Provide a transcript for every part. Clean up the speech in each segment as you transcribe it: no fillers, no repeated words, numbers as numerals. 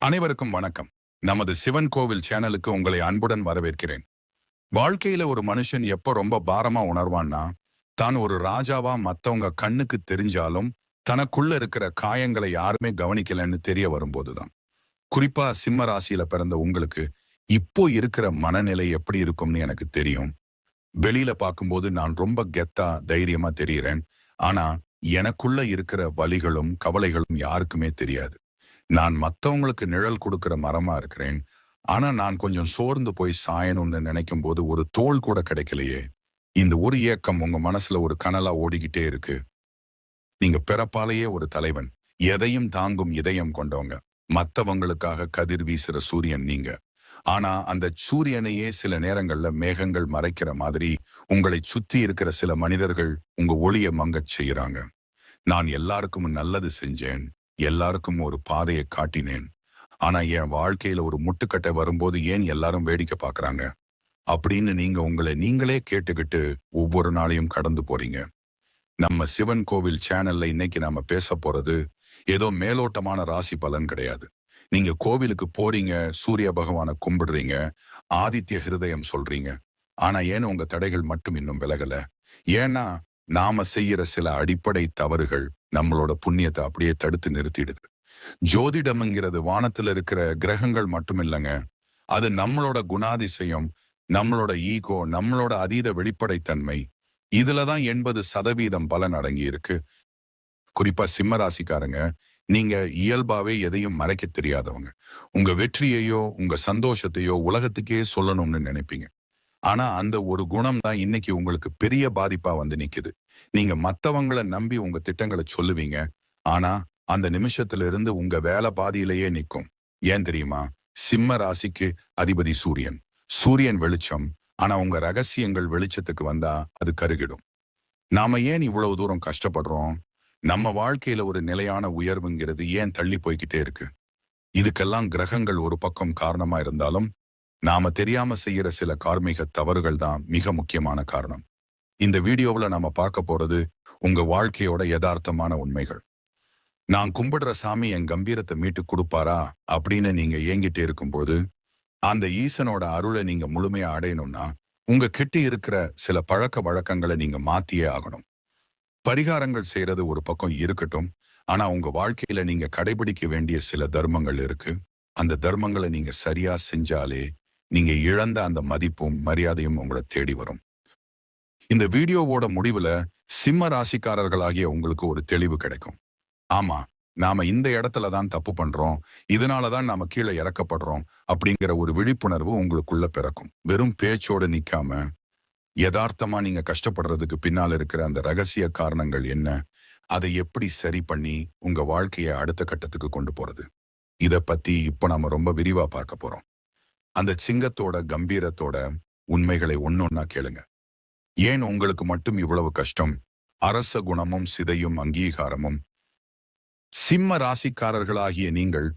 அனைவருக்கும் வணக்கம். நமது சிவன் கோவில் சேனலுக்கு உங்களை அன்புடன் வரவேற்கிறேன். வாழ்க்கையில ஒரு மனுஷன் எப்ப ரொம்ப பாரமா உணர்வான்னா, தான் ஒரு ராஜாவா மத்தவங்க கண்ணுக்கு தெரிஞ்சாலும் தனக்குள்ள இருக்கிற காயங்களை யாருமே கவனிக்கலன்னு தெரிய வரும்போதுதான். குறிப்பா சிம்ம ராசியில பிறந்த உங்களுக்கு இப்போ இருக்கிற மனநிலை எப்படி இருக்கும்னு எனக்கு தெரியும். வெளியில பார்க்கும்போது நான் ரொம்ப கெத்தா தைரியமா தெரிகிறேன். ஆனா எனக்குள்ள இருக்கிற வலிகளும் கவலைகளும் யாருக்குமே தெரியாது. நான் மத்தவங்களுக்கு நிழல் கொடுக்கிற மரமா இருக்கிறேன். ஆனா நான் கொஞ்சம் சோர்ந்து போய் சாயணும்னு நினைக்கும் போது ஒரு தோள் கூட கிடைக்கலையே. இந்த ஒரு ஏக்கம் உங்க மனசுல ஒரு கனலா ஓடிக்கிட்டே இருக்கு. நீங்க பிறப்பாலேயே ஒரு தலைவன். எதையும் தாங்கும் இதயம் கொண்டவங்க. மத்தவங்களுக்காக கதிர் வீசுற சூரியன் நீங்க. ஆனா அந்த சூரியனையே சில நேரங்கள்ல மேகங்கள் மறைக்கிற மாதிரி உங்களை சுத்தி இருக்கிற சில மனிதர்கள் உங்க ஒளிய மங்கச் செய்யறாங்க. நான் எல்லாருக்கும் நல்லது செஞ்சேன். எல்லாருக்கும் ஒரு பாதையை காட்டினேன். ஆனா என் வாழ்க்கையில ஒரு முட்டுக்கட்டை வரும்போது ஏன் எல்லாரும் வேடிக்கை பார்க்கறாங்க அப்படின்னு நீங்க உங்களை நீங்களே கேட்டுக்கிட்டு ஒவ்வொரு நாளையும் கடந்து போறீங்க. நம்ம சிவன் கோவில் சேனல்ல இன்னைக்கு நாம பேச போறது ஏதோ மேலோட்டமான ராசி பலன் கிடையாது. நீங்க கோவிலுக்கு போறீங்க, சூரிய பகவானை கும்பிடுறீங்க, ஆதித்ய ஹிருதயம் சொல்றீங்க. ஆனா ஏன் உங்க தடைகள் மட்டும் இன்னும் விலகல? ஏன்னா நாம செய்யற சில அடிப்படை தவறுகள் நம்மளோட புண்ணியத்தை அப்படியே தடுத்து நிறுத்திடுது. ஜோதிடம்ங்கிறது வானத்துல இருக்கிற கிரகங்கள் மட்டும் இல்லைங்க. அது நம்மளோட குணாதிசயம், நம்மளோட ஈகோ, நம்மளோட அதீத வெளிப்படைத்தன்மை. இதுலதான் 80% பலன் அடங்கி இருக்கு. குறிப்பா சிம்ம ராசிக்காரங்க, நீங்க இயல்பாவே எதையும் மறைக்க தெரியாதவங்க. உங்க வெற்றியையோ உங்க சந்தோஷத்தையோ உலகத்துக்கே சொல்லணும்னு நினைப்பீங்க. ஆனா அந்த ஒரு குணம் தான் இன்னைக்கு உங்களுக்கு பெரிய பாதிப்பா வந்து நிக்குது. நீங்க மத்தவங்கள நம்பி உங்க திட்டங்களை சொல்லுவீங்க. ஆனா அந்த நிமிஷத்துல இருந்து உங்க வேலை பாதியிலேயே நிக்கும். ஏன் தெரியுமா? சிம்ம ராசிக்கு அதிபதி சூரியன். சூரியன் வெளிச்சம். ஆனா உங்க ரகசியங்கள் வெளிச்சத்துக்கு வந்தா அது கருகிடும். நாம ஏன் இவ்வளவு தூரம் கஷ்டப்படுறோம்? நம்ம வாழ்க்கையில ஒரு நிலையான உயர்வுங்கிறது ஏன் தள்ளி போய்கிட்டே இருக்கு? இதுக்கெல்லாம் கிரகங்கள் ஒரு பக்கம் காரணமா இருந்தாலும் நாம தெரியாம செய்யற சில கார்மீக தவறுகள் தான் மிக முக்கியமான காரணம். இந்த வீடியோவுல நாம பார்க்க போறது உங்க வாழ்க்கையோட யதார்த்தமான உண்மைகள். நான் கும்பிடுற சாமி என் கம்பீரத்தை மீட்டு கொடுப்பாரா அப்படின்னு நீங்க ஏங்கிட்டே இருக்கும்போது, அந்த ஈசனோட அருளை நீங்க முழுமையா அடையணும்னா உங்க கிட்ட இருக்கிற சில பழக்க வழக்கங்களை நீங்க மாத்தியே ஆகணும். பரிகாரங்கள் செய்யறது ஒரு பக்கம் இருக்கட்டும். ஆனா உங்க வாழ்க்கையில நீங்க கடைபிடிக்க வேண்டிய சில தர்மங்கள் இருக்கு. அந்த தர்மங்களை நீங்க சரியா செஞ்சாலே நீங்க இழந்த அந்த மதிப்பும் மரியாதையும் உங்களை தேடி வரும். இந்த வீடியோவோட முடிவுல சிம்ம ராசிக்காரர்களாகிய உங்களுக்கு ஒரு தெளிவு கிடைக்கும். ஆமா, நாம இந்த இடத்துல தான் தப்பு பண்றோம், இதனாலதான் நாம கீழே இறக்கப்படுறோம் அப்படிங்கிற ஒரு விழிப்புணர்வு உங்களுக்குள்ள பிறக்கும். வெறும் பேச்சோட நிக்காம யதார்த்தமா நீங்க கஷ்டப்படுறதுக்கு பின்னால இருக்கிற அந்த ரகசிய காரணங்கள் என்ன, அதை எப்படி சரி பண்ணி உங்க வாழ்க்கையை அடுத்த கட்டத்துக்கு கொண்டு போறது, இத பத்தி இப்ப நாம ரொம்ப விரிவா பார்க்க போறோம். அந்த சிங்கத்தோட கம்பீரத்தோட உண்மைகளை ஒன்னொன்னா கேளுங்க. ஏன் உங்களுக்கு மட்டும் இவ்வளவு கஷ்டம்? அரச குணமும் சிதையும் அங்கீகாரமும். சிம்ம ராசிக்காரர்களாகிய நீங்கள்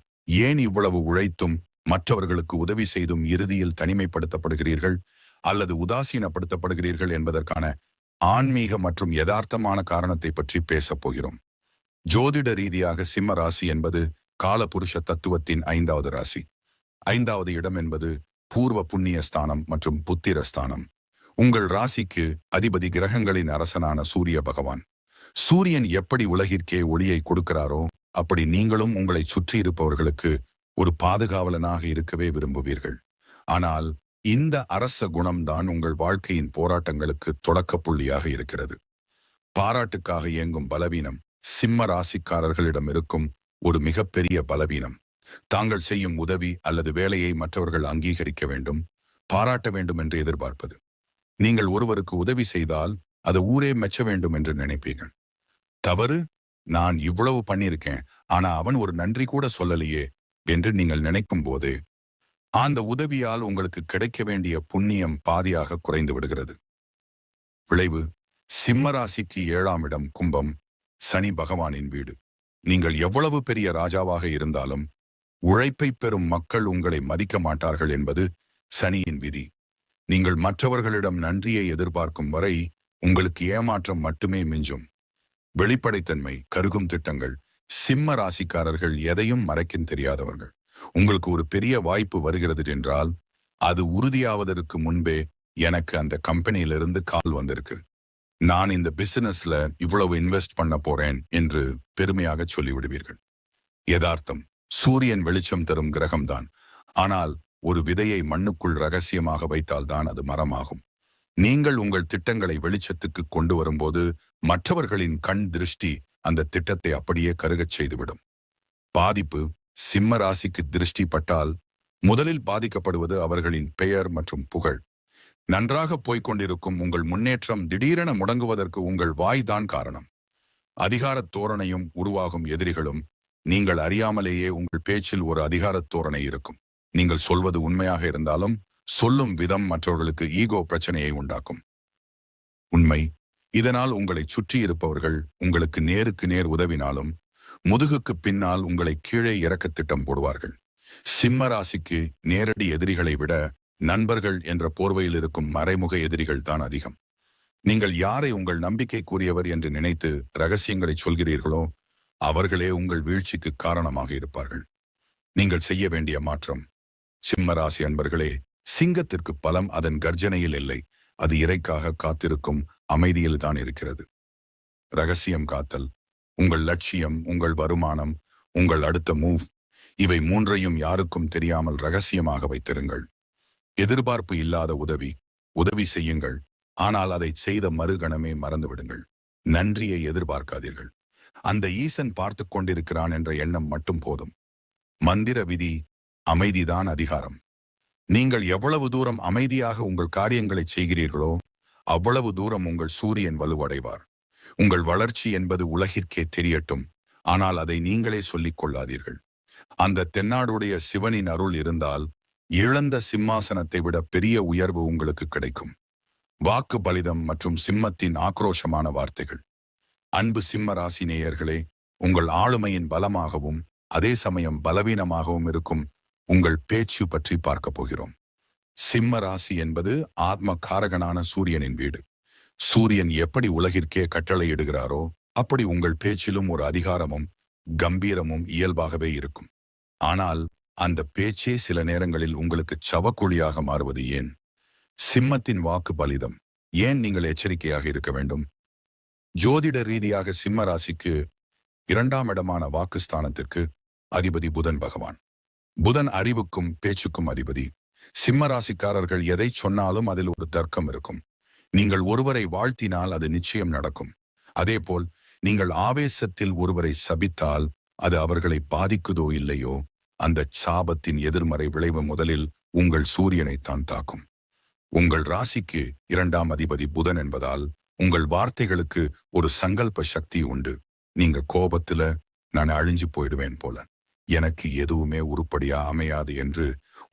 ஏன் இவ்வளவு உழைத்தும் மற்றவர்களுக்கு உதவி செய்தும் இறுதியில் தனிமைப்படுத்தப்படுகிறீர்கள் அல்லது உதாசீனப்படுத்தப்படுகிறீர்கள் என்பதற்கான ஆன்மீக மற்றும் யதார்த்தமான காரணத்தை பற்றி பேசப் போகிறோம். ஜோதிட ரீதியாக சிம்ம ராசி என்பது காலபுருஷ தத்துவத்தின் 5வது ராசி. 5வது இடம் என்பது பூர்வ புண்ணிய ஸ்தானம் மற்றும் புத்திர ஸ்தானம். உங்கள் ராசிக்கு அதிபதி கிரகங்களின் அரசனான சூரிய பகவான். சூரியன் எப்படி உலகிற்கே ஒளியை கொடுக்கிறாரோ அப்படி நீங்களும் உங்களை சுற்றி இருப்பவர்களுக்கு ஒரு பாதுகாவலனாக இருக்கவே விரும்புவீர்கள். ஆனால் இந்த அரச குணம்தான் உங்கள் வாழ்க்கையின் போராட்டங்களுக்கு தொடக்க புள்ளியாக இருக்கிறது. பாராட்டுக்காக இயங்கும் பலவீனம் சிம்ம ராசிக்காரர்களிடம் இருக்கும் ஒரு மிகப்பெரிய பலவீனம். தாங்கள் செய்யும் உதவி அல்லது வேலையை மற்றவர்கள் அங்கீகரிக்க வேண்டும், பாராட்ட வேண்டும் என்று எதிர்பார்ப்பது. நீங்கள் ஒருவருக்கு உதவி செய்தால் அது ஊரே மெச்ச வேண்டும் என்று நினைப்பீர்கள். தவறு, நான் இவ்வளவு பண்ணியிருக்கேன், ஆனா அவன் ஒரு நன்றி கூட சொல்லலையே என்று நீங்கள் நினைக்கும் போது அந்த உதவியால் உங்களுக்கு கிடைக்க வேண்டிய புண்ணியம் பாதியாக குறைந்து விடுகிறது. விளைவு, சிம்ம ராசிக்கு 7ஆம் இடம் கும்பம், சனி பகவானின் வீடு. நீங்கள் எவ்வளவு பெரிய ராஜாவாக இருந்தாலும் உழைப்பை பெறும் மக்கள் உங்களை மதிக்க மாட்டார்கள் என்பது சனியின் விதி. நீங்கள் மற்றவர்களிடம் நன்றியை எதிர்பார்க்கும் வரை உங்களுக்கு ஏமாற்றம் மட்டுமே மிஞ்சும். வெளிப்படைத்தன்மை, கருகும் திட்டங்கள். சிம்ம ராசிக்காரர்கள் எதையும் மறைக்க தெரியாதவர்கள். உங்களுக்கு ஒரு பெரிய வாய்ப்பு வருகிறது என்றால் அது உறுதியாவதற்கு முன்பே எனக்கு அந்த கம்பெனியிலிருந்து கால் வந்திருக்கு. நான் இந்த பிசினஸ்ல இவ்வளவு இன்வெஸ்ட் பண்ண போறேன் என்று பெருமையாக சொல்லிவிடுவீர்கள். யதார்த்தம், சூரியன் வெளிச்சம் தரும் கிரகம்தான். ஆனால் ஒரு விதையை மண்ணுக்குள் ரகசியமாக வைத்தால்தான் அது மரமாகும். நீங்கள் உங்கள் திட்டங்களை வெளிச்சத்துக்கு கொண்டு வரும்போது மற்றவர்களின் கண் திருஷ்டி அந்த திட்டத்தை அப்படியே கருகச் செய்துவிடும். பாதிப்பு, சிம்ம ராசிக்கு திருஷ்டி பட்டால் முதலில் பாதிக்கப்படுவது அவர்களின் பெயர் மற்றும் புகழ். நன்றாக போய்கொண்டிருக்கும் உங்கள் முன்னேற்றம் திடீரென முடங்குவதற்கு உங்கள் வாய்தான் காரணம். அதிகாரத் தோரணையும் உருவாகும் எதிரிகளும். நீங்கள் அறியாமலேயே உங்கள் பேச்சில் ஒரு அதிகாரத் தோரணை இருக்கும். நீங்கள் சொல்வது உண்மையாக இருந்தாலும் சொல்லும் விதம் மற்றவர்களுக்கு ஈகோ பிரச்சனையை உண்டாக்கும். உண்மை. இதனால் உங்களை சுற்றி இருப்பவர்கள் உங்களுக்கு நேருக்கு நேர் உதவினாலும் முதுகுக்கு பின்னால் உங்களை கீழே இறக்க திட்டம் போடுவார்கள். சிம்ம ராசிக்கு நேரடி எதிரிகளை விட நண்பர்கள் என்ற போர்வையில் இருக்கும் மறைமுக எதிரிகள் தான் அதிகம். நீங்கள் யாரை உங்கள் நம்பிக்கைக்குரியவர் என்று நினைத்து ரகசியங்களை சொல்கிறீர்களோ அவர்களே உங்கள் வீழ்ச்சிக்கு காரணமாக இருப்பார்கள். நீங்கள் செய்ய வேண்டிய மாற்றம். சிம்ம ராசி அன்பர்களே, சிங்கத்திற்கு பலம் அதன் கர்ஜனையில் இல்லை, அது இரைக்காக காத்திருக்கும் அமைதியில் தான் இருக்கிறது. ரகசியம் காத்தல். உங்கள் லட்சியம், உங்கள் வருமானம், உங்கள் அடுத்த மூவ், இவை மூன்றையும் யாருக்கும் தெரியாமல் ரகசியமாக வைத்திருங்கள். எதிர்பார்ப்பு இல்லாத உதவி செய்யுங்கள். ஆனால் அதை செய்த மறுகணமே மறந்துவிடுங்கள். நன்றியை எதிர்பார்க்காதீர்கள். அந்த ஈசன் பார்த்து கொண்டிருக்கிறான் என்ற எண்ணம் மட்டும் போதும். மந்திர விதி, அமைதிதான் அதிகாரம். நீங்கள் எவ்வளவு தூரம் அமைதியாக உங்கள் காரியங்களை செய்கிறீர்களோ அவ்வளவு தூரம் உங்கள் சூரியன் வலுவடைவார். உங்கள் வளர்ச்சி என்பது உலகிற்கே தெரியட்டும், ஆனால் அதை நீங்களே சொல்லிக் கொள்ளாதீர்கள். அந்த தென்னாடுடைய சிவனின் அருள் இருந்தால் இழந்த சிம்மாசனத்தை விட பெரிய உயர்வு உங்களுக்கு கிடைக்கும். வாக்கு பலிதம் மற்றும் சிம்மத்தின் ஆக்ரோஷமான வார்த்தைகள். அன்பு சிம்ம ராசி நேயர்களே, உங்கள் ஆளுமையின் பலமாகவும் அதே சமயம் பலவீனமாகவும் இருக்கும் உங்கள் பேச்சு பற்றி பார்க்க போகிறோம். சிம்ம ராசி என்பது ஆத்ம காரகனான சூரியனின் வீடு. சூரியன் எப்படி உலகிற்கே கட்டளையிடுகிறாரோ அப்படி உங்கள் பேச்சிலும் ஒரு அதிகாரமும் கம்பீரமும் இயல்பாகவே இருக்கும். ஆனால் அந்த பேச்சே சில நேரங்களில் உங்களுக்கு சவக்குழியாக மாறுவது ஏன்? சிம்மத்தின் வாக்கு பலிதம். ஏன் நீங்கள் எச்சரிக்கையாக இருக்க வேண்டும்? ஜோதிட ரீதியாக சிம்ம ராசிக்கு 2ஆம் இடமான வாக்குஸ்தானத்திற்கு அதிபதி புதன் பகவான். புதன் அறிவுக்கும் பேச்சுக்கும் அதிபதி. சிம்ம ராசிக்காரர்கள் எதை சொன்னாலும் அதில் ஒரு தர்க்கம் இருக்கும். நீங்கள் ஒருவரை வாழ்த்தினால் அது நிச்சயம் நடக்கும். அதேபோல் நீங்கள் ஆவேசத்தில் ஒருவரை சபித்தால் அது அவர்களை பாதிக்குதோ இல்லையோ அந்த சாபத்தின் எதிர்மறை விளைவு முதலில் உங்கள் சூரியனைத்தான் தாக்கும். உங்கள் ராசிக்கு 2ஆம் அதிபதி புதன் என்பதால் உங்கள் வார்த்தைகளுக்கு ஒரு சங்கல்ப சக்தி உண்டு. நீங்க கோபத்துல நான் அழிஞ்சு போயிடுவேன் போல, எனக்கு எதுவுமே உருப்படியா அமையாது என்று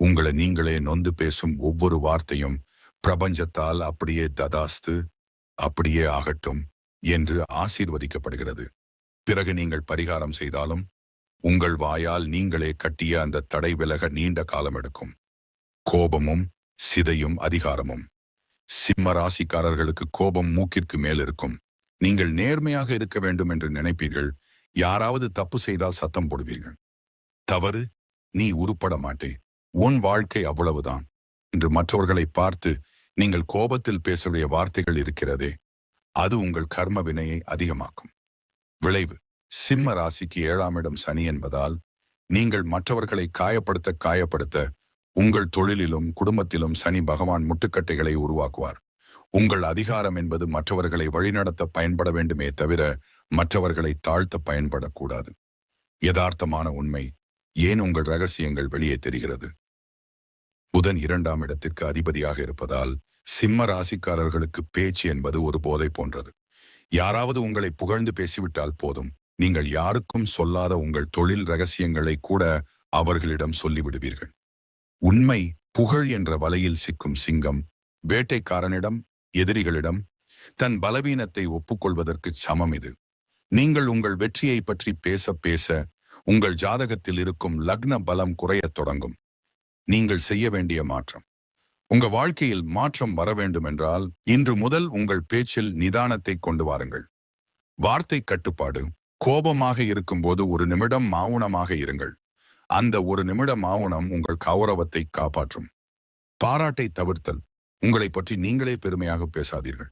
உங்களை நீங்களே நொந்து பேசும் ஒவ்வொரு வார்த்தையும் பிரபஞ்சத்தால் அப்படியே ததாஸ்து, அப்படியே ஆகட்டும் என்று ஆசீர்வதிக்கப்படுகிறது. பிறகு நீங்கள் பரிகாரம் செய்தாலும் உங்கள் வாயால் நீங்களே கட்டிய அந்த தடை விலக நீண்ட காலம் எடுக்கும். கோபமும் சிதையும் அதிகாரமும். சிம்ம ராசிக்காரர்களுக்கு கோபம் மூக்கிற்கு மேல் இருக்கும். நீங்கள் நேர்மையாக இருக்க வேண்டும் என்று நினைப்பீர்கள். யாராவது தப்பு செய்தால் சத்தம் போடுவீர்கள். தவறு, நீ உருப்பட மாட்டே, உன் வாழ்க்கை அவ்வளவுதான் என்று மற்றவர்களை பார்த்து நீங்கள் கோபத்தில் பேசக்கூடிய வார்த்தைகள் இருக்கிறதே, அது உங்கள் கர்ம வினையை அதிகமாக்கும். விளைவு. சிம்ம ராசிக்கு 7ஆம் இடம் சனி என்பதால் நீங்கள் மற்றவர்களை காயப்படுத்த உங்கள் தொழிலிலும் குடும்பத்திலும் சனி பகவான் முட்டுக்கட்டைகளை உருவாக்குவார். உங்கள் அதிகாரம் என்பது மற்றவர்களை வழிநடத்த பயன்பட வேண்டுமே தவிர மற்றவர்களை தாழ்த்த பயன்படக்கூடாது. யதார்த்தமான உண்மை. ஏன் உங்கள் ரகசியங்கள் வெளியே தெரிகிறது? புதன் 2ஆம் இடத்திற்கு அதிபதியாக இருப்பதால் சிம்ம ராசிக்காரர்களுக்கு பேச்சு என்பது ஒரு போதை போன்றது. யாராவது உங்களை புகழ்ந்து பேசிவிட்டால் போதும், நீங்கள் யாருக்கும் சொல்லாத உங்கள் தொழில் ரகசியங்களை கூட அவர்களிடம் சொல்லிவிடுவீர்கள். உண்மை. புகழ் என்ற வலையில் சிக்கும் சிங்கம் வேட்டைக்காரனிடம், எதிரிகளிடம் தன் பலவீனத்தை ஒப்புக்கொள்வதற்கு சமம் இது. நீங்கள் உங்கள் வெற்றியை பற்றி பேச பேச உங்கள் ஜாதகத்தில் இருக்கும் லக்ன பலம் குறையத் தொடங்கும். நீங்கள் செய்ய வேண்டிய மாற்றம். உங்க வாழ்க்கையில் மாற்றம் வர வேண்டுமென்றால் இன்று முதல் உங்கள் பேச்சில் நிதானத்தை கொண்டு வாருங்கள். வார்த்தை கட்டுப்பாடு. கோபமாக இருக்கும்போது ஒரு நிமிடம் மௌனமாக இருங்கள். அந்த ஒரு நிமிட மௌனம் உங்கள் கௌரவத்தை காப்பாற்றும். பாராட்டை தவிர்த்தல். உங்களை பற்றி நீங்களே பெருமையாக பேசாதீர்கள்.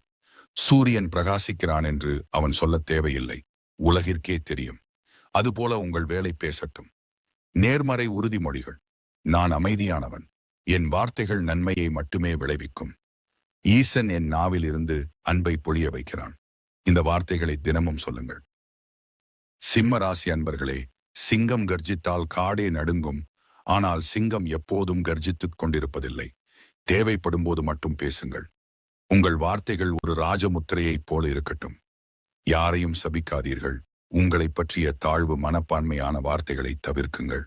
சூரியன் பிரகாசிக்கிறான் என்று அவன் சொல்லத் தேவையில்லை, உலகிற்கே தெரியும். அதுபோல உங்கள் வேலை பேசட்டும். நேர்மறை உறுதிமொழிகள். நான் அமைதியானவன், என் வார்த்தைகள் நன்மையை மட்டுமே விளைவிக்கும். ஈசன் என் நாவில் இருந்து அன்பை பொழிய வைக்கிறான். இந்த வார்த்தைகளை தினமும் சொல்லுங்கள். சிம்ம ராசி அன்பர்களே, சிங்கம் கர்ஜித்தால் காடே நடுங்கும். ஆனால் சிங்கம் எப்போதும் கர்ஜித்துக் கொண்டிருப்பதில்லை. தேவைப்படும் போது மட்டும் பேசுங்கள். உங்கள் வார்த்தைகள் ஒரு ராஜமுத்திரையைப் போல இருக்கட்டும். யாரையும் சபிக்காதீர்கள். உங்களை பற்றிய தாழ்வு மனப்பான்மையான வார்த்தைகளை தவிர்க்குங்கள்.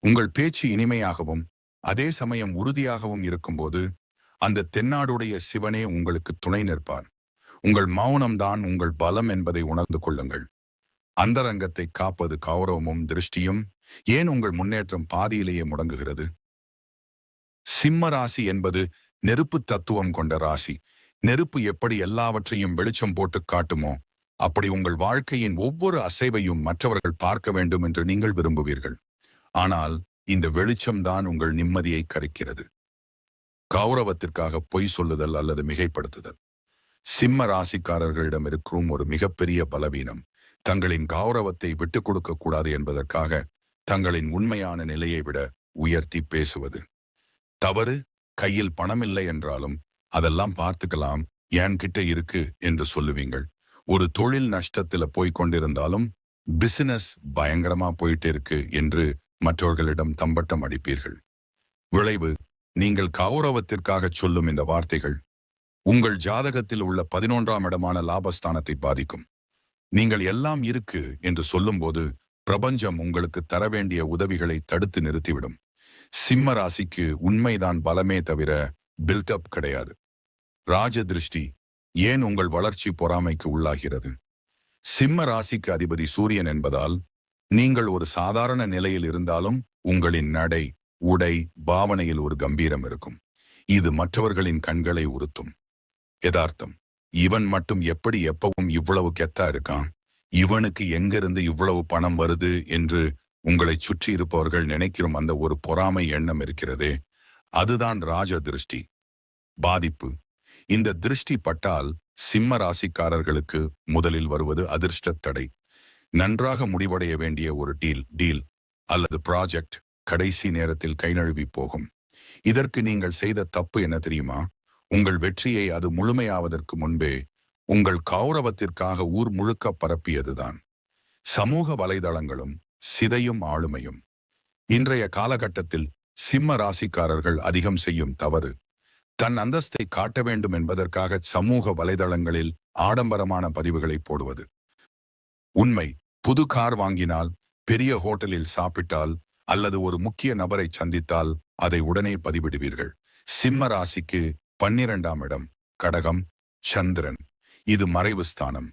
உங்கள் பேச்சு இனிமையாகவும் அதே சமயம் உறுதியாகவும் இருக்கும்போது அந்த தென்னாடுடைய சிவனே உங்களுக்கு துணை நிற்பார். உங்கள் மௌனம்தான் உங்கள் பலம் என்பதை உணர்ந்து கொள்ளுங்கள். அந்தரங்கத்தை காப்பது கௌரவமும் திருஷ்டியும். ஏன் உங்கள் முன்னேற்றம் பாதியிலேயே முடங்குகிறது? சிம்ம ராசி என்பது நெருப்பு தத்துவம் கொண்ட ராசி. நெருப்பு எப்படி எல்லாவற்றையும் வெளிச்சம் போட்டு காட்டுமோ, அப்படி உங்கள் வாழ்க்கையின் ஒவ்வொரு அசைவையும் மற்றவர்கள் பார்க்க வேண்டும் என்று நீங்கள் விரும்புவீர்கள். ஆனால் இந்த வெளிச்சம்தான் உங்கள் நிம்மதியை கரைக்கிறது. கௌரவத்திற்காக பொய் சொல்லுதல் அல்லது மிகைப்படுத்துதல் சிம்ம ராசிக்காரர்களிடம் இருக்கும் ஒரு மிகப்பெரிய பலவீனம். தங்களின் கௌரவத்தை விட்டுக் கொடுக்க கூடாது என்பதற்காக தங்களின் உண்மையான நிலையை விட உயர்த்தி பேசுவது. தவறு. கையில் பணம் இல்லை என்றாலும் அதெல்லாம் பார்த்துக்கலாம், என்கிட்ட இருக்கு என்று சொல்லுவீங்கள். ஒரு தொழில் நஷ்டத்துல போய்கொண்டிருந்தாலும் பிசினஸ் பயங்கரமா போயிட்டு இருக்கு என்று மற்றவர்களிடம் தம்பட்டம் அடிப்பீர்கள். விளைவு, நீங்கள் கௌரவத்திற்காக சொல்லும் இந்த வார்த்தைகள் உங்கள் ஜாதகத்தில் உள்ள 11ஆம் இடமான லாபஸ்தானத்தை பாதிக்கும். நீங்கள் எல்லாம் இருக்கு என்று சொல்லும்போது பிரபஞ்சம் உங்களுக்கு தர வேண்டிய உதவிகளை தடுத்து நிறுத்திவிடும். சிம்ம ராசிக்கு உண்மைதான் பலமே தவிர பில்டப் கிடையாது. ராஜ திருஷ்டி. ஏன் உங்கள் வளர்ச்சி பொறாமைக்கு உள்ளாகிறது? சிம்ம ராசிக்கு அதிபதி சூரியன் என்பதால் நீங்கள் ஒரு சாதாரண நிலையில் இருந்தாலும் உங்களின் நடை, உடை, பாவனையில் ஒரு கம்பீரம் இருக்கும். இது மற்றவர்களின் கண்களை உறுத்தும். யதார்த்தம். இவன் மட்டும் எப்படி எப்பவும் இவ்வளவு கெத்தா இருக்கான், இவனுக்கு எங்கிருந்து இவ்வளவு பணம் வருது என்று உங்களை சுற்றி இருப்பவர்கள் நினைக்கிறோம். அந்த ஒரு பொறாமை எண்ணம் இருக்கிறதே, அதுதான் ராஜ திருஷ்டி. பாதிப்பு. இந்த திருஷ்டி பட்டால் சிம்ம ராசிக்காரர்களுக்கு முதலில் வருவது அதிர்ஷ்ட தடை. நன்றாக முடிவடைய வேண்டிய ஒரு டீல் அல்லது ப்ராஜெக்ட் கடைசி நேரத்தில் கை நழுவி போகும். இதற்கு நீங்கள் செய்த தப்பு என்ன தெரியுமா? உங்கள் வெற்றியை அது முழுமையாவதற்கு முன்பே உங்கள் கௌரவத்திற்காக ஊர் முழுக்க பரப்பியதுதான். சமூக வலைதளங்களும் சிதையும் ஆளுமையும். இன்றைய காலகட்டத்தில் சிம்ம ராசிக்காரர்கள் அதிகம் செய்யும் தவறு, தன் அந்தஸ்தை காட்ட வேண்டும் என்பதற்காக சமூக வலைதளங்களில் ஆடம்பரமான பதிவுகளை போடுவது. உண்மை, புது கார் வாங்கினால், பெரிய ஹோட்டலில் சாப்பிட்டால் அல்லது ஒரு முக்கிய நபரை சந்தித்தால் அதை உடனே பதிவிடுவீர்கள். சிம்ம ராசிக்கு 12ஆம் இடம் கடகம், சந்திரன். இது மறைவு ஸ்தானம்.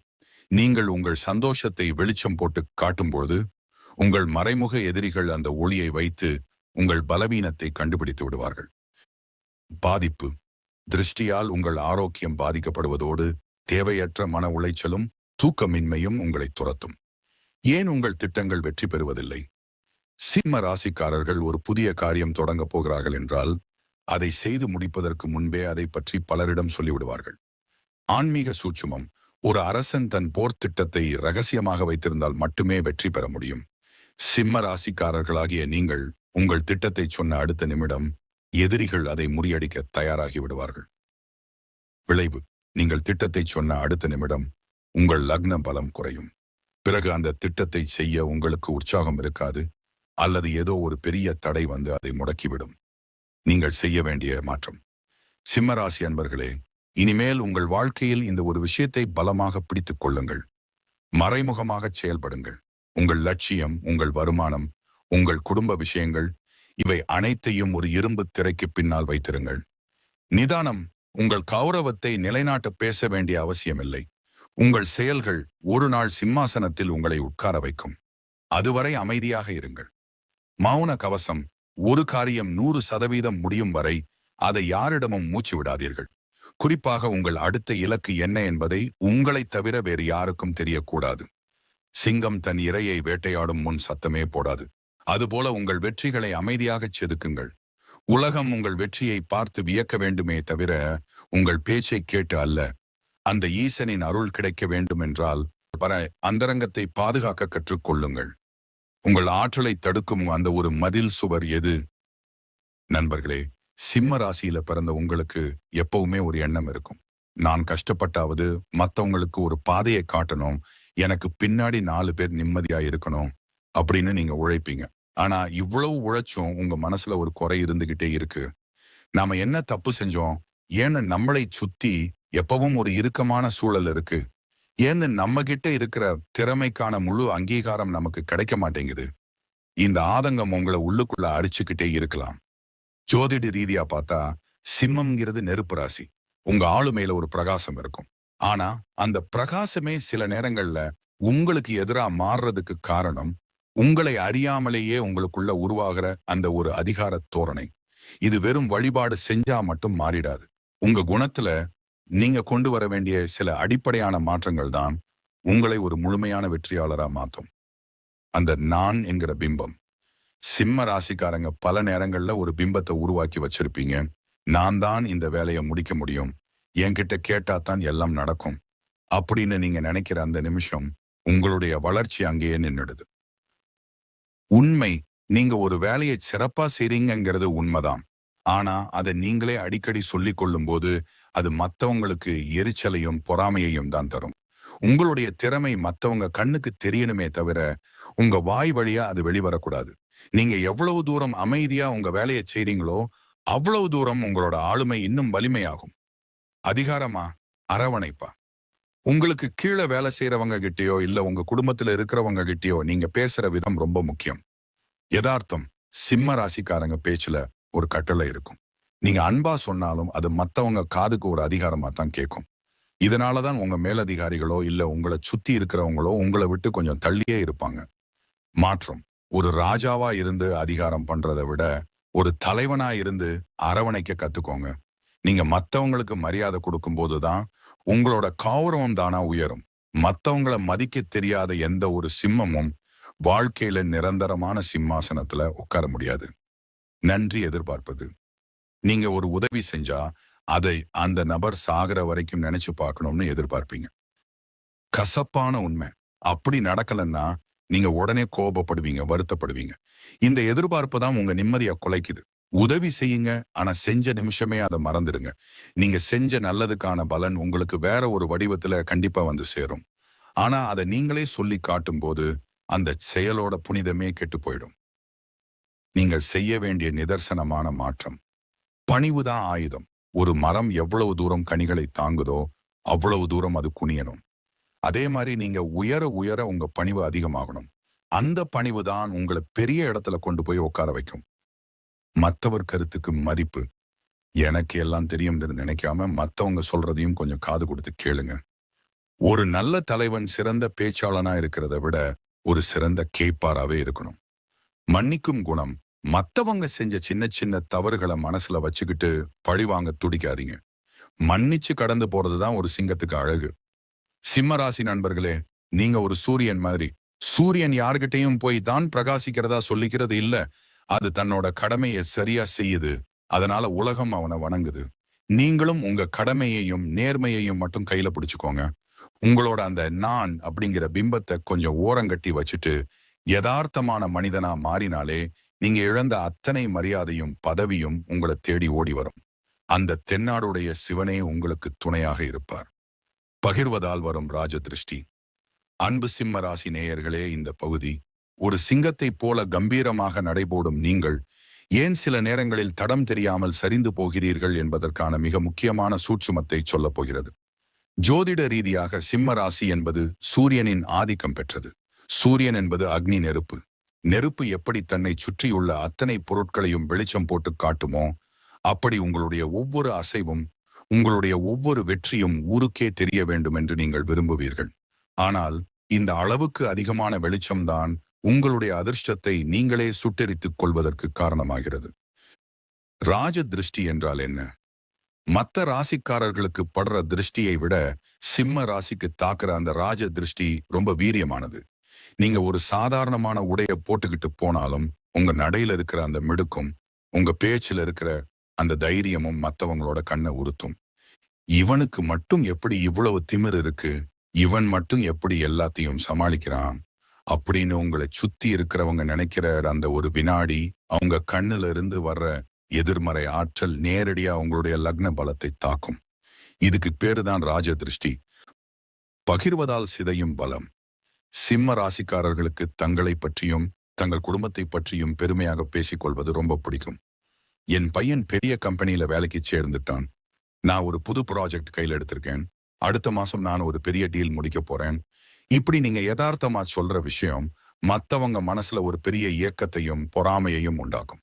நீங்கள் உங்கள் சந்தோஷத்தை வெளிச்சம் போட்டு காட்டும்போது உங்கள் மறைமுக எதிரிகள் அந்த ஒளியை வைத்து உங்கள் பலவீனத்தை கண்டுபிடித்து விடுவார்கள். பாதிப்பு. திருஷ்டியால் உங்கள் ஆரோக்கியம் பாதிக்கப்படுவதோடு தேவையற்ற மன உளைச்சலும் தூக்கமின்மையும் உங்களை துரத்தும். ஏன் உங்கள் திட்டங்கள் வெற்றி பெறுவதில்லை? சிம்ம ராசிக்காரர்கள் ஒரு புதிய காரியம் தொடங்கப் போகிறார்கள் என்றால் அதை செய்து முடிப்பதற்கு முன்பே அதை பற்றி பலரிடம் சொல்லிவிடுவார்கள். ஆன்மீக சூட்சுமம். ஒரு அரசன் தன் போர் திட்டத்தை ரகசியமாக வைத்திருந்தால் மட்டுமே வெற்றி பெற முடியும். சிம்ம ராசிக்காரர்களாகிய நீங்கள் உங்கள் திட்டத்தை சொன்ன அடுத்த நிமிடம் எதிரிகள் அதை முறியடிக்க தயாராகி விடுவார்கள். விளைவு, நீங்கள் திட்டத்தை சொன்ன அடுத்த நிமிடம் உங்கள் லக்ன பலம் குறையும். பிறகு அந்த திட்டத்தை செய்ய உங்களுக்கு உற்சாகம் இருக்காது, அல்லது ஏதோ ஒரு பெரிய தடை வந்து அதை முடக்கிவிடும். நீங்கள் செய்ய வேண்டிய மாற்றம். சிம்மராசி அன்பர்களே, இனிமேல் உங்கள் வாழ்க்கையில் இந்த ஒரு விஷயத்தை பலமாக பிடித்துக் கொள்ளுங்கள். மறைமுகமாக செயல்படுங்கள். உங்கள் லட்சியம், உங்கள் வருமானம், உங்கள் குடும்ப விஷயங்கள், இவை அனைத்தையும் ஒரு இரும்பு திரைக்கு பின்னால் வைத்திருங்கள். நிதானம். உங்கள் கௌரவத்தை நிலைநாட்ட பேச வேண்டிய அவசியமில்லை. உங்கள் செயல்கள் ஒரு நாள் சிம்மாசனத்தில் உங்களை உட்கார வைக்கும். அதுவரை அமைதியாக இருங்கள். மௌன கவசம். ஒரு காரியம் 100% முடியும் வரை அதை யாரிடமும் மூச்சு விடாதீர்கள். குறிப்பாக உங்கள் அடுத்த இலக்கு என்ன என்பதை உங்களைத் தவிர வேறு யாருக்கும் தெரியக்கூடாது. சிங்கம் தன் இரையை வேட்டையாடும் முன் சத்தமே போடாது. அதுபோல உங்கள் வெற்றிகளை அமைதியாகச் செதுக்குங்கள். உலகம் உங்கள் வெற்றியை பார்த்து வியக்க வேண்டுமே தவிர உங்கள் பேச்சை கேட்டு அல்ல. அந்த ஈசனின் அருள் கிடைக்க வேண்டுமென்றால் பர அந்தரங்கத்தை பாதுகாக்க கற்றுக்கொள்ளுங்கள். உங்கள் ஆற்றலை தடுக்கும் அந்த ஒரு மதில் சுவர் எது? நண்பர்களே, சிம்ம ராசியில பிறந்த உங்களுக்கு எப்பவுமே ஒரு எண்ணம் இருக்கும். நான் கஷ்டப்பட்டாவது மத்தவங்களுக்கு ஒரு பாதையை காட்டணும், எனக்கு பின்னாடி 4 பேர் நிம்மதியா இருக்கணும் அப்படின்னு நீங்க உழைப்பீங்க. ஆனா இவ்வளவு உழைச்சும் உங்க மனசுல ஒரு குறை இருந்துகிட்டே இருக்கு. நாம என்ன தப்பு செஞ்சோம்? ஏன்னு நம்மளை சுத்தி எப்பவும் ஒரு இறுக்கமான சூழல் இருக்கு. ஏன்னு நம்ம கிட்ட இருக்கிற திறமைக்கான முழு அங்கீகாரம் நமக்கு கிடைக்க மாட்டேங்குது. இந்த ஆதங்கம் உங்களை உள்ளுக்குள்ள அரிச்சுக்கிட்டே இருக்கலாம். ஜோதிட ரீதியா பார்த்தா சிம்மம்ங்கிறது நெருப்பு ராசி. உங்க ஆளுமையில ஒரு பிரகாசம் இருக்கும். ஆனா அந்த பிரகாசமே சில நேரங்கள்ல உங்களுக்கு எதிரா மாறுறதுக்கு காரணம் உங்களை அறியாமலேயே உங்களுக்குள்ள உருவாகிற அந்த ஒரு அதிகார தோரணை. இது வெறும் வழிபாடு செஞ்சா மட்டும் மாறிடாது. உங்க குணத்துல நீங்க கொண்டு வர வேண்டிய சில அடிப்படையான மாற்றங்கள் தான் உங்களை ஒரு முழுமையான வெற்றியாளரா மாத்தும். அந்த நான் என்கிற பிம்பம். சிம்ம ராசிக்காரங்க பல நேரங்கள்ல ஒரு பிம்பத்தை உருவாக்கி வச்சிருப்பீங்க. நான் தான் இந்த வேலையை முடிக்க முடியும், என்கிட்ட கேட்டா தான் எல்லாம் நடக்கும் அப்படின்னு நீங்க நினைக்கிற அந்த நிமிஷம் உங்களுடைய வளர்ச்சி அங்கேயே நின்னுடுது. உண்மை, நீங்க ஒரு வேலையை சிறப்பா செய்றீங்கிறது உண்மைதான். ஆனா அதை நீங்களே அடிக்கடி சொல்லிக் கொள்ளும் போது அது மத்தவங்களுக்கு எரிச்சலையும் பொறாமையையும் தான் தரும். உங்களுடைய திறமை மத்தவங்க கண்ணுக்கு தெரியணுமே தவிர உங்க வாய் வழியா அது வெளிவரக்கூடாது. நீங்க எவ்வளவு தூரம் அமைதியா உங்க வேலையை செய்றீங்களோ அவ்வளவு தூரம் உங்களோட ஆளுமை இன்னும் வலிமையாகும். அதிகாரமா, அரவணைப்பா. உங்களுக்கு கீழே வேலை செய்யறவங்க கிட்டயோ இல்ல உங்க குடும்பத்துல இருக்கிறவங்க கிட்டயோ நீங்க பேசுற விதம் ரொம்ப முக்கியம். யதார்த்தம். சிம்ம ராசிக்காரங்க பேச்சுல ஒரு கட்டளை இருக்கும். நீங்க அன்பா சொன்னாலும் அது மத்தவங்க காதுக்கு ஒரு அதிகாரமா தான் கேட்கும். இதனாலதான் உங்க மேலதிகாரிகளோ இல்ல உங்களை சுத்தி இருக்கிறவங்களோ உங்களை விட்டு கொஞ்சம் தள்ளியே இருப்பாங்க. மாற்றம். ஒரு ராஜாவா இருந்து அதிகாரம் பண்றதை விட ஒரு தலைவனா இருந்து அரவணைக்க கத்துக்கோங்க. நீங்க மத்தவங்களுக்கு மரியாதை கொடுக்கும் போதுதான் உங்களோட கௌரவம் தானா உயரும். மத்தவங்களை மதிக்க தெரியாத எந்த ஒரு சிம்மமும் வாழ்க்கையில நிரந்தரமான சிம்மாசனத்துல உட்கார முடியாது. நன்றி எதிர்பார்ப்பது. நீங்க ஒரு உதவி செஞ்சா அதை அந்த நபர் சாகிற வரைக்கும் நினைச்சு பார்க்கணும்னு எதிர்பார்ப்பீங்க. கசப்பான உண்மை. அப்படி நடக்கலன்னா நீங்க உடனே கோபப்படுவீங்க, வருத்தப்படுவீங்க. இந்த எதிர்பார்ப்பு தான் உங்க நிம்மதியை குலைக்குது. உதவி செய்யுங்க, ஆனா செஞ்ச நிமிஷமே அதை மறந்துடுங்க. நீங்க செஞ்ச நல்லதுக்கான பலன் உங்களுக்கு வேற ஒரு வடிவத்துல கண்டிப்பா வந்து சேரும். ஆனா அதை நீங்களே சொல்லி காட்டும் போது அந்த செயலோட புனிதமே கெட்டு போயிடும். நீங்க செய்ய வேண்டிய நிதர்சனமான மாற்றம். பணிவுதான் ஆயுதம். ஒரு மரம் எவ்வளவு தூரம் கனிகளை தாங்குதோ அவ்வளவு தூரம் அது குனியணும். அதே மாதிரி நீங்க உயர உயர உங்க பணிவு அதிகமாகணும். அந்த பணிவு தான் உங்களை பெரிய இடத்துல கொண்டு போய் உட்கார வைக்கும். மற்றவர் கருத்துக்கு மதிப்பு. எனக்கு எல்லாம் தெரியும் நினைக்காம மத்தவங்க சொல்றதையும் கொஞ்சம் காது கொடுத்து கேளுங்க. ஒரு நல்ல தலைவன் சிறந்த பேச்சாளனா இருக்கிறத விட ஒரு சிறந்த கேட்பாராவே இருக்கணும். மன்னிக்கும் குணம். மத்தவங்க செஞ்ச சின்ன சின்ன தவறுகளை மனசுல வச்சுக்கிட்டு பழிவாங்க துடிக்காதீங்க. மன்னிச்சு கடந்து போறதுதான் ஒரு சிங்கத்துக்கு அழகு. சிம்மராசி நண்பர்களே, நீங்க ஒரு சூரியன் மாதிரி. சூரியன் யார்கிட்டையும் போய் தான் பிரகாசிக்கிறதா சொல்லிக்கிறது இல்ல. அது தன்னோட கடமையை சரியா செய்யுது. அதனால உலகம் அவனை வணங்குது. நீங்களும் உங்க கடமையையும் நேர்மையையும் மட்டும் கையில பிடிச்சுக்கோங்க. உங்களோட அந்த நான் அப்படிங்கிற பிம்பத்தை கொஞ்சம் ஓரங்கட்டி வச்சுட்டு யதார்த்தமான மனிதனா மாறினாலே நீங்க இழந்த அத்தனை மரியாதையும் பதவியும் உங்களை தேடி ஓடி வரும். அந்த தென்னாடுடைய சிவனே உங்களுக்கு துணையாக இருப்பார். பகிர்வதால் வரும் ராஜ திருஷ்டி. அன்பு சிம்ம ராசி நேயர்களே, இந்த பகுதி ஒரு சிங்கத்தைப் போல கம்பீரமாக நடைபோடும் நீங்கள் ஏன் சில நேரங்களில் தடம் தெரியாமல் சரிந்து போகிறீர்கள் என்பதற்கான மிக முக்கியமான சூட்சுமத்தை சொல்லப் போகிறது. ஜோதிட ரீதியாக சிம்ம ராசி என்பது சூரியனின் ஆதிக்கம் பெற்றது. சூரியன் என்பது அக்னி, நெருப்பு. நெருப்பு எப்படி தன்னை சுற்றியுள்ள அத்தனை பொருட்களையும் வெளிச்சம் போட்டு காட்டுமோ அப்படி உங்களுடைய ஒவ்வொரு அசைவும் உங்களுடைய ஒவ்வொரு வெற்றியும் ஊருக்கே தெரிய வேண்டும் என்று நீங்கள் விரும்புவீர்கள். ஆனால் இந்த அளவுக்கு அதிகமான வெளிச்சம்தான் உங்களுடைய அதிர்ஷ்டத்தை நீங்களே சுட்டெரித்துக் கொள்வதற்கு காரணமாகிறது. ராஜ திருஷ்டி என்றால் என்ன? மற்ற ராசிக்காரர்களுக்கு படுற திருஷ்டியை விட சிம்ம ராசிக்கு தாக்குற அந்த ராஜ திருஷ்டி ரொம்ப வீரியமானது. நீங்க ஒரு சாதாரணமான உடைய போட்டுக்கிட்டு போனாலும் உங்க நடையில இருக்கிற அந்த மிடுக்கும், உங்க பேச்சுல இருக்கிற அந்த தைரியமும் மத்தவங்களோட கண்ணை உறுத்தும். இவனுக்கு மட்டும் எப்படி இவ்வளவு திமிரு இருக்கு, இவன் மட்டும் எப்படி எல்லாத்தையும் சமாளிக்கிறான் அப்படின்னு உங்களை சுத்தி இருக்கிறவங்க நினைக்கிற அந்த ஒரு வினாடி, அவங்க கண்ணுல இருந்து வர்ற எதிர்மறை ஆற்றல் நேரடியா உங்களுடைய லக்ன பலத்தை தாக்கும். இதுக்கு பேருதான் ராஜ திருஷ்டி. பகிர்வதால் சிதையும் பலம். சிம்ம ராசிக்காரர்களுக்கு தங்களை பற்றியும் தங்கள் குடும்பத்தை பற்றியும் பெருமையாக பேசிக்கொள்வது ரொம்ப பிடிக்கும். என் பையன் பெரிய கம்பெனியில வேலைக்கு சேர்ந்துட்டான். நான் ஒரு புது ப்ராஜெக்ட் கையில் எடுத்திருக்கேன். அடுத்த மாசம் நான் ஒரு பெரிய டீல் முடிக்க போறேன். இப்படி நீங்க யதார்த்தமா சொல்ற விஷயம் மத்தவங்க மனசுல ஒரு பெரிய இயக்கத்தையும் பொறாமையையும் உண்டாக்கும்.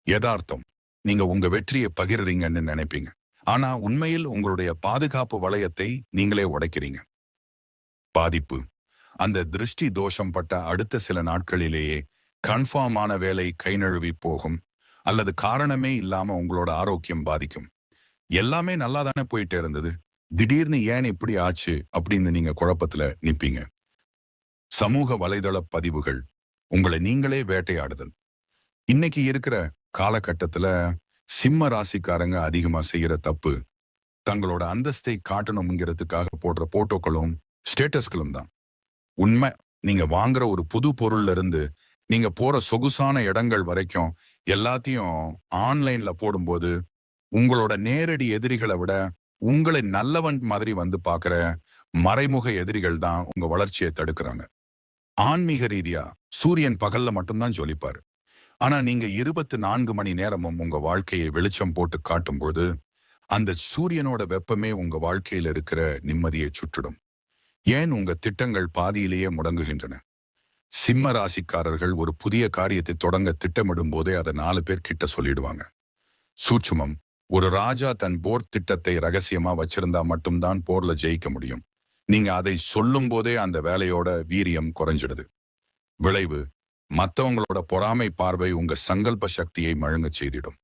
யதார்த்தம். நீங்க உங்க வெற்றியை பகிர்றீங்கன்னு நினைப்பீங்க. ஆனா உண்மையில் உங்களுடைய பாதுகாப்பு வளையத்தை நீங்களே உடைக்கிறீங்க. பாதிப்பு. அந்த திருஷ்டி தோஷம் பட்ட அடுத்த சில நாட்களிலேயே கன்ஃபார்மான வேலை கை நழுவி போகும், அல்லது காரணமே இல்லாம உங்களோட ஆரோக்கியம் பாதிக்கும். எல்லாமே நல்லா தானே போயிட்டே இருந்தது, திடீர்னு ஏன் இப்படி ஆச்சு அப்படின்னு நீங்க குழப்பத்துல நிப்பீங்க. சமூக வலைதள பதிவுகள். உங்களை நீங்களே வேட்டையாடுதல். இன்னைக்கு இருக்கிற காலகட்டத்துல சிம்ம ராசிக்காரங்க அதிகமா செய்யற தப்பு, தங்களோட அந்தஸ்தை காட்டணுங்கிறதுக்காக போடுற போட்டோக்களும் ஸ்டேட்டஸ்களும் தான். உண்மை, நீங்க வாங்குற ஒரு புது பொருள்ல இருந்து நீங்க போற சொகுசான இடங்கள் வரைக்கும் எல்லாத்தையும் ஆன்லைன்ல போடும்போது உங்களோட நேரடி எதிரிகளை விட உங்களை நல்லவன் மாதிரி வந்து பாக்குற மறைமுக எதிரிகள் தான் உங்க வளர்ச்சியை தடுக்கிறாங்க. ஆன்மீக ரீதியா சூரியன் பகல்ல மட்டும்தான் ஜொலிப்பாரு. ஆனா நீங்க 24 மணி நேரமும் உங்க வாழ்க்கையை வெளிச்சம் போட்டு காட்டும்போது அந்த சூரியனோட வெப்பமே உங்க வாழ்க்கையில இருக்கிற நிம்மதியை சுற்றிடும். ஏன் உங்க திட்டங்கள் பாதியிலேயே முடங்குகின்றன? சிம்ம ராசிக்காரர்கள் ஒரு புதிய காரியத்தை தொடங்க திட்டமிடும் போதே அதை 4 பேர் கிட்ட சொல்லிடுவாங்க. சூட்சுமம். ஒரு ராஜா தன் போர் திட்டத்தை ரகசியமா வச்சிருந்தா மட்டும்தான் போர்ல ஜெயிக்க முடியும். நீங்க அதை சொல்லும் போதே அந்த வேலையோட வீரியம் குறைஞ்சிடுது. விளைவு. மத்தவங்களோட பொறாமை பார்வை உங்க சங்கல்ப சக்தியை மழுங்க செய்திடும்.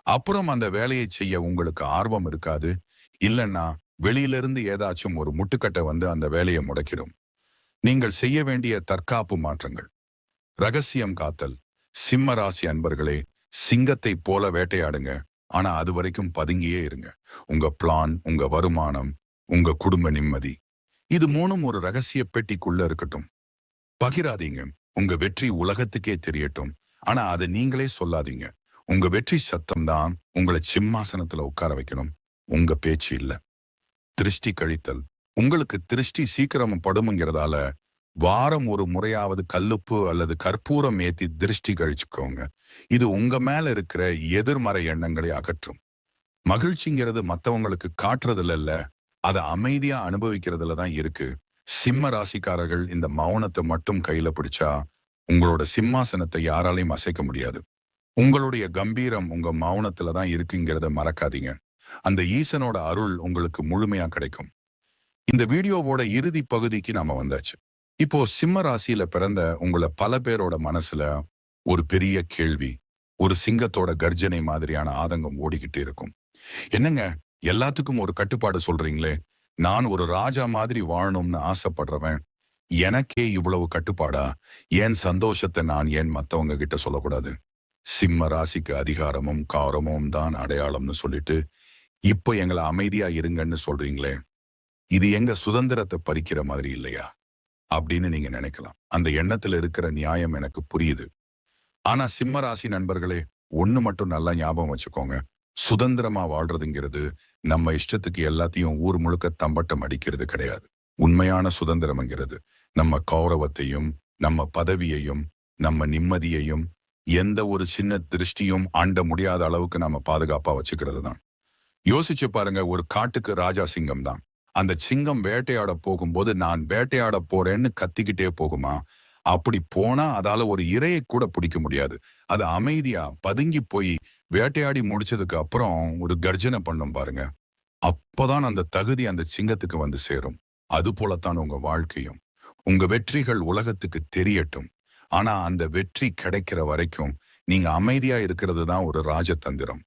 அப்புறம் அந்த வேலையை செய்ய உங்களுக்கு ஆர்வம் இருக்காது. இல்லைன்னா வெளியிலிருந்து ஏதாச்சும் ஒரு முட்டுக்கட்டை வந்து அந்த வேலையை முடக்கிடும். நீங்கள் செய்ய வேண்டிய தற்காப்பு மாற்றங்கள். ரகசியம் காத்தல். சிம்ம ராசி அன்பர்களே, சிங்கத்தை போல வேட்டையாடுங்க. ஆனா அது வரைக்கும் பதுங்கியே இருங்க. உங்க பிளான், உங்க வருமானம், உங்க குடும்ப நிம்மதி, இது மூணும் ஒரு ரகசிய பெட்டிக்குள்ள இருக்கட்டும். பகிராதீங்க. உங்க வெற்றி உலகத்துக்கே தெரியட்டும். ஆனா அதை நீங்களே சொல்லாதீங்க. உங்க வெற்றி சத்தம் தான் உங்களை சிம்மாசனத்துல உட்கார வைக்கணும், உங்க பேச்சு இல்ல. திருஷ்டி கழித்தல். உங்களுக்கு திருஷ்டி சீக்கிரம் படுமுங்கிறதால வாரம் ஒரு முறையாவது கல்லுப்பு அல்லது கற்பூரம் ஏத்தி திருஷ்டி கழிச்சுக்கோங்க. இது உங்க மேல இருக்கிற எதிர்மறை எண்ணங்களை அகற்றும். மகிழ்ச்சிங்கிறது மத்தவங்களுக்கு காட்டுறதுல இல்ல, அதை அமைதியா அனுபவிக்கிறதுல தான் இருக்கு. சிம்ம ராசிக்காரர்கள் இந்த மௌனத்தை மட்டும் கையில பிடிச்சா உங்களோட சிம்மாசனத்தை யாராலையும் அசைக்க முடியாது. உங்களுடைய கம்பீரம் உங்க மௌனத்துல தான் இருக்குங்கிறத மறக்காதீங்க. அந்த ஈசனோட அருள் உங்களுக்கு முழுமையா கிடைக்கும். இந்த வீடியோவோட இறுதி பகுதிக்கு நாம வந்தாச்சு. இப்போ சிம்ம ராசியில பிறந்த உங்களை பல பேரோட மனசுல ஒரு பெரிய கேள்வி, ஒரு சிங்கத்தோட கர்ஜனை மாதிரியான ஆதங்கம் ஓடிக்கிட்டு இருக்கும். என்னங்க, எல்லாத்துக்கும் ஒரு கட்டுப்பாடு சொல்றீங்களே, நான் ஒரு ராஜா மாதிரி வாழணும்னு ஆசைப்படுறவன், எனக்கே இவ்வளவு கட்டுப்பாடா? ஏன் சந்தோஷத்தை நான் ஏன் மத்தவங்க கிட்ட சொல்லக்கூடாது? சிம்ம ராசிக்கு அதிகாரமும் காரமும் தான் அடையாளம்னு சொல்லிட்டு இப்போ எங்களை அமைதியா இருங்கன்னு சொல்றீங்களே, இது எங்க சுதந்திரத்தை பறிக்கிற மாதிரி இல்லையா அப்படின்னு நீங்க நினைக்கலாம். அந்த எண்ணத்துல இருக்கிற நியாயம் எனக்கு புரியுது. ஆனா சிம்ம ராசி நண்பர்களே, ஒண்ணு மட்டும் நல்லா ஞாபகம் வச்சுக்கோங்க. சுதந்திரமா வாழ்றதுங்கிறது நம்ம இஷ்டத்துக்கு எல்லாத்தையும் ஊர் முழுக்க தம்பட்டம் அடிக்கிறது கிடையாது. உண்மையான சுதந்திரம்ங்கிறது நம்ம கௌரவத்தையும், நம்ம பதவியையும், நம்ம நிம்மதியையும் எந்த ஒரு சின்ன திருஷ்டியும் ஆண்ட முடியாத அளவுக்கு நம்ம பாதுகாப்பா வச்சுக்கிறது தான். யோசிச்சு பாருங்க, ஒரு காட்டுக்கு ராஜா சிங்கம் தான். அந்த சிங்கம் வேட்டையாட போகும்போது நான் வேட்டையாட போறேன்னு கத்திக்கிட்டே போகுமா? அப்படி போனா அதால ஒரு இரையை கூட பிடிக்க முடியாது. அது அமைதியா பதுங்கி போய் வேட்டையாடி முடிச்சதுக்கு அப்புறம் ஒரு கர்ஜனை பண்ணும் பாருங்க. அப்பதான் அந்த தகுதி அந்த சிங்கத்துக்கு வந்து சேரும். அது போலத்தான் உங்க வாழ்க்கையும். உங்க வெற்றிகள் உலகத்துக்கு தெரியட்டும். ஆனா அந்த வெற்றி கிடைக்கிற வரைக்கும் நீங்க அமைதியா இருக்கிறது தான் ஒரு ராஜதந்திரம்.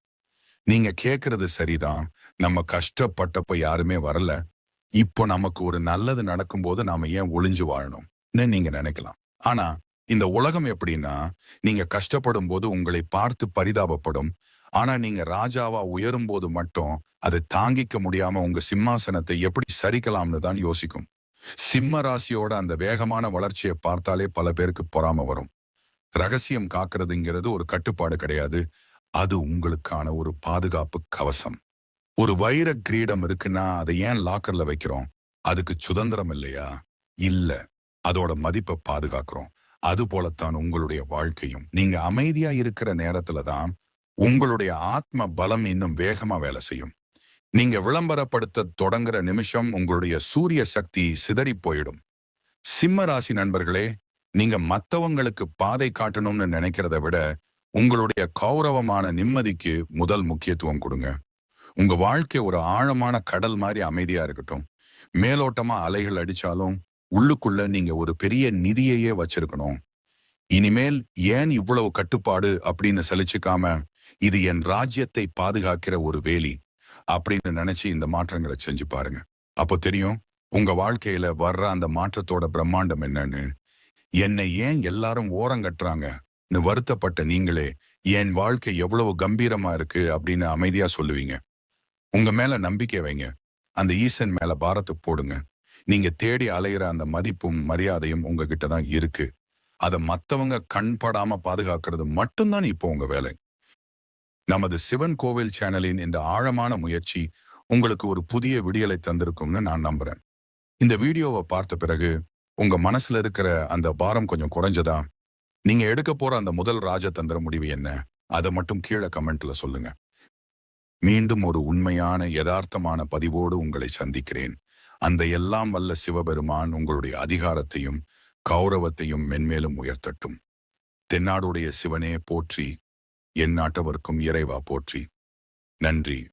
நீங்க கேக்குறது சரிதான், நம்ம கஷ்டப்பட்டப்ப யாருமே வரல, இப்போ நமக்கு ஒரு நல்லது நடக்கும்போது நாம ஏன் ஒளிஞ்சு வாழணும் நீங்க நினைக்கலாம். ஆனா இந்த உலகம் எப்படின்னா, நீங்க கஷ்டப்படும் போது உங்களை பார்த்து பரிதாபப்படும். ஆனா நீங்க ராஜாவா உயரும் போது மட்டும் அதை தாங்கிக்க முடியாம உங்க சிம்மாசனத்தை எப்படி சரிக்கலாம்னு தான் யோசிக்கும். சிம்ம ராசியோட அந்த வேகமான வளர்ச்சியை பார்த்தாலே பல பேருக்கு பொறாம வரும். ரகசியம் காக்கிறதுங்கிறது ஒரு கட்டுப்பாடு கிடையாது. அது உங்களுக்கான ஒரு பாதுகாப்பு கவசம். ஒரு வைர கிரீடம் இருக்குன்னா அதை ஏன் லாக்கர்ல வைக்கிறோம்? அதுக்கு சுதந்திரம் இல்லையா? இல்ல. அதோட மதிப்பை பாதுகாக்கிறோம். அது போலத்தான் உங்களுடைய வாழ்க்கையும். நீங்க அமைதியா இருக்கிற நேரத்துல தான் உங்களுடைய ஆத்ம பலம் இன்னும் வேகமா வேலை செய்யும். நீங்க விளம்பரப்படுத்த தொடங்குற நிமிஷம் உங்களுடைய சூரிய சக்தி சிதறி போயிடும். சிம்ம ராசி நண்பர்களே, நீங்க மத்தவங்களுக்கு பாதை காட்டணும்னு நினைக்கிறத விட உங்களுடைய கௌரவமான நிம்மதிக்கு முதல் முக்கியத்துவம் கொடுங்க. உங்க வாழ்க்கை ஒரு ஆழமான கடல் மாதிரி அமைதியா இருக்கட்டும். மேலோட்டமா அலைகள் அடிச்சாலும் உள்ளுக்குள்ள நீங்க ஒரு பெரிய நிதியையே வச்சிருக்கணும். இனிமேல் ஏன் இவ்வளவு கட்டுப்பாடு அப்படின்னு சலிச்சுக்காம, இது என் ராஜ்யத்தை பாதுகாக்கிற ஒரு வேலி அப்படின்னு நினைச்சு இந்த மாற்றங்களை செஞ்சு பாருங்க. அப்போ தெரியும் உங்க வாழ்க்கையில வர்ற அந்த மாற்றத்தோட பிரம்மாண்டம் என்னன்னு. என்னை ஏன் எல்லாரும் ஓரங்கட்டுறாங்கன்னு வருத்தப்பட்ட நீங்களே என் வாழ்க்கை எவ்வளவு கம்பீரமா இருக்கு அப்படின்னு அமைதியா சொல்லுவீங்க. உங்க மேல நம்பிக்கை வைங்க. அந்த ஈசன் மேல பாரத்தை போடுங்க. நீங்க தேடி அலையிற அந்த மதிப்பும் மரியாதையும் உங்ககிட்ட தான் இருக்கு. அதை மத்தவங்க கண்படாம பாதுகாக்கிறது மட்டும்தான் இப்போ உங்க வேலை. நமது சிவன் கோவில் சேனலின் இந்த ஆழமான முயற்சி உங்களுக்கு ஒரு புதிய விடியலை தந்திருக்கும்னு நான் நம்புறேன். இந்த வீடியோவை பார்த்த பிறகு உங்க மனசுல இருக்கிற அந்த பாரம் கொஞ்சம் குறைஞ்சதா? நீங்க எடுக்க போற அந்த முதல் ராஜதந்திர முடிவு என்ன? அதை மட்டும் கீழே கமெண்ட்ல சொல்லுங்க. மீண்டும் ஒரு உண்மையான யதார்த்தமான பதிவோடு உங்களை சந்திக்கிறேன். அந்த எல்லாம் வல்ல சிவபெருமான் உங்களுடைய அதிகாரத்தையும் கௌரவத்தையும் மென்மேலும் உயர்த்தட்டும். தென்னாடுடைய சிவனே போற்றி, என் நாட்டவர்க்கும் இறைவா போற்றி. நன்றி.